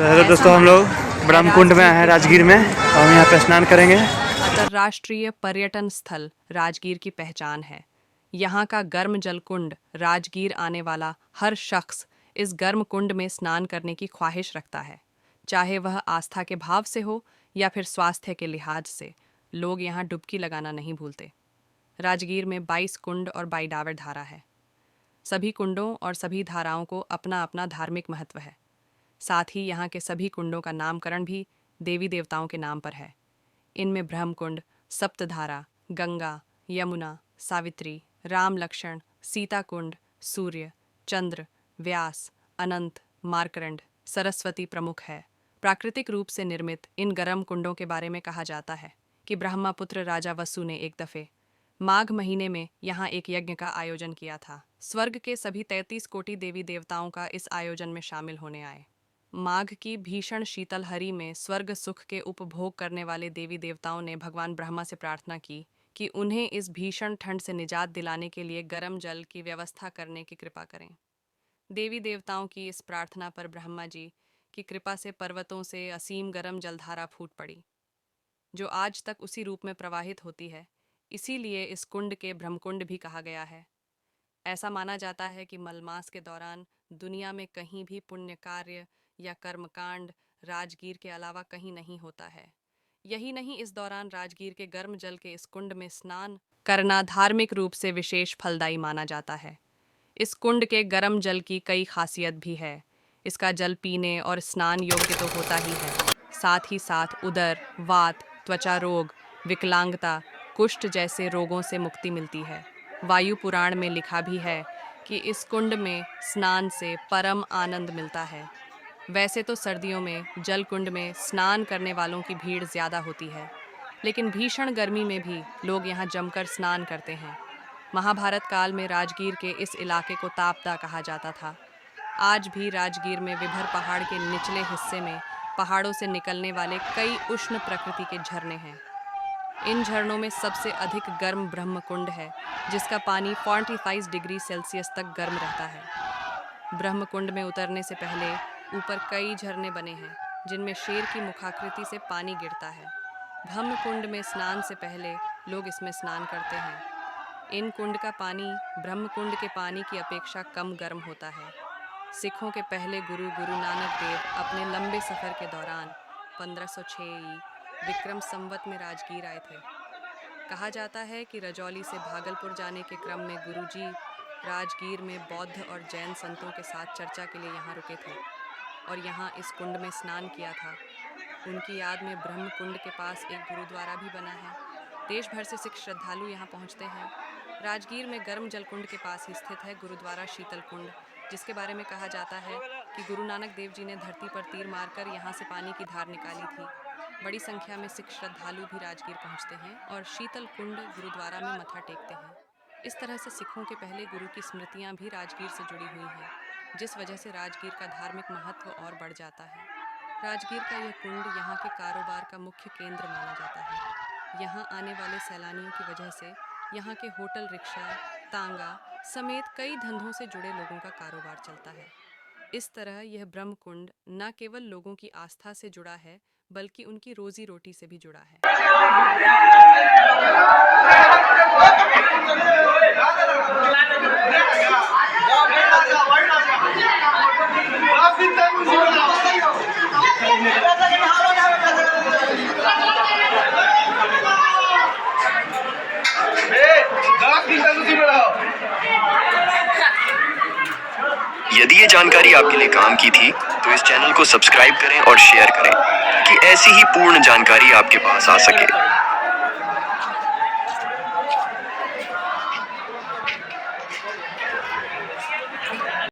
Hello दोस्तों, हम लोग ब्रह्मकुंड में हैं राजगीर में और हम यहाँ पे स्नान करेंगे। अंतर्राष्ट्रीय पर्यटन स्थल राजगीर की पहचान है। यहाँ का गर्म जल कुंड राजगीर आने वाला हर शख्स इस गर्म कुंड में स्नान करने की ख्वाहिश रखता है, चाहे वह आस्था के भाव से हो या फिर स्वास्थ्य के लिहाज से। लोग यहाँ डुबकी लगाना नहीं भूलते। राजगीर में 22 कुंड और 22 डावर धारा है। सभी कुंडों और सभी धाराओं को अपना अपना धार्मिक महत्व है। साथ ही यहाँ के सभी कुंडों का नामकरण भी देवी देवताओं के नाम पर है। इनमें ब्रह्मकुंड, सप्तधारा, गंगा, यमुना, सावित्री, राम लक्ष्मण, सीता कुंड, सूर्य, चंद्र, व्यास, अनंत, मार्कंड, सरस्वती प्रमुख है। प्राकृतिक रूप से निर्मित इन गर्म कुंडों के बारे में कहा जाता है कि ब्रह्मपुत्र राजा वसु ने एक दफे माघ महीने में यहाँ एक यज्ञ का आयोजन किया था। स्वर्ग के सभी 33 कोटि देवी देवताओं का इस आयोजन में शामिल होने आए। माघ की भीषण शीतलहरी में स्वर्ग सुख के उपभोग करने वाले देवी देवताओं ने भगवान ब्रह्मा से प्रार्थना की कि उन्हें इस भीषण ठंड से निजात दिलाने के लिए गर्म जल की व्यवस्था करने की कृपा करें। देवी देवताओं की इस प्रार्थना पर ब्रह्मा जी की कृपा से पर्वतों से असीम गर्म जलधारा फूट पड़ी, जो आज तक उसी रूप में प्रवाहित होती है। इसीलिए इस कुंड के ब्रह्मकुंड भी कहा गया है। ऐसा माना जाता है कि मलमास के दौरान दुनिया में कहीं भी पुण्य कार्य या कर्मकांड राजगीर के अलावा कहीं नहीं होता है। यही नहीं, इस दौरान राजगीर के गर्म जल के इस कुंड में स्नान करना धार्मिक रूप से विशेष फलदायी माना जाता है। इस कुंड के गर्म जल की कई खासियत भी है। इसका जल पीने और स्नान योग्य तो होता ही है, साथ ही साथ उदर, वात, त्वचा रोग, विकलांगता, कुष्ठ जैसे रोगों से मुक्ति मिलती है। वायु पुराण में लिखा भी है कि इस कुंड में स्नान से परम आनंद मिलता है। वैसे तो सर्दियों में जल कुंड में स्नान करने वालों की भीड़ ज़्यादा होती है, लेकिन भीषण गर्मी में भी लोग यहाँ जमकर स्नान करते हैं। महाभारत काल में राजगीर के इस इलाके को तापदा कहा जाता था। आज भी राजगीर में विभर पहाड़ के निचले हिस्से में पहाड़ों से निकलने वाले कई उष्ण प्रकृति के झरने हैं। इन झरनों में सबसे अधिक गर्म ब्रह्मकुंड है, जिसका पानी 45 डिग्री सेल्सियस तक गर्म रहता है। ब्रह्मकुंड में उतरने से पहले ऊपर कई झरने बने हैं, जिनमें शेर की मुखाकृति से पानी गिरता है। ब्रह्मकुंड में स्नान से पहले लोग इसमें स्नान करते हैं। इन कुंड का पानी ब्रह्मकुंड के पानी की अपेक्षा कम गर्म होता है। सिखों के पहले गुरु गुरु नानक देव अपने लंबे सफ़र के दौरान 1506 विक्रम संवत में राजगीर आए थे। कहा जाता है कि रजौली से भागलपुर जाने के क्रम में गुरुजी राजगीर में बौद्ध और जैन संतों के साथ चर्चा के लिए यहाँ रुके थे और यहाँ इस कुंड में स्नान किया था। उनकी याद में ब्रह्म कुंड के पास एक गुरुद्वारा भी बना है। देश भर से सिख श्रद्धालु यहाँ पहुँचते हैं। राजगीर में गर्म जल कुंड के पास ही स्थित है गुरुद्वारा शीतल कुंड, जिसके बारे में कहा जाता है कि गुरु नानक देव जी ने धरती पर तीर मारकर यहाँ से पानी की धार निकाली थी। बड़ी संख्या में सिख श्रद्धालु भी राजगीर पहुँचते हैं और शीतल कुंड गुरुद्वारा में मत्था टेकते हैं। इस तरह से सिखों के पहले गुरु की स्मृतियाँ भी राजगीर से जुड़ी हुई हैं, जिस वजह से राजगीर का धार्मिक महत्व और बढ़ जाता है। राजगीर का यह कुंड यहाँ के कारोबार का मुख्य केंद्र माना जाता है। यहाँ आने वाले सैलानियों की वजह से यहाँ के होटल, रिक्शा, तांगा समेत कई धंधों से जुड़े लोगों का कारोबार चलता है। इस तरह यह ब्रह्म कुंड न केवल लोगों की आस्था से जुड़ा है, बल्कि उनकी रोजी रोटी से भी जुड़ा है। यदि ये जानकारी आपके लिए काम की थी तो इस चैनल को सब्सक्राइब करें और शेयर करें, ताकि ऐसी ही पूर्ण जानकारी आपके पास आ सके।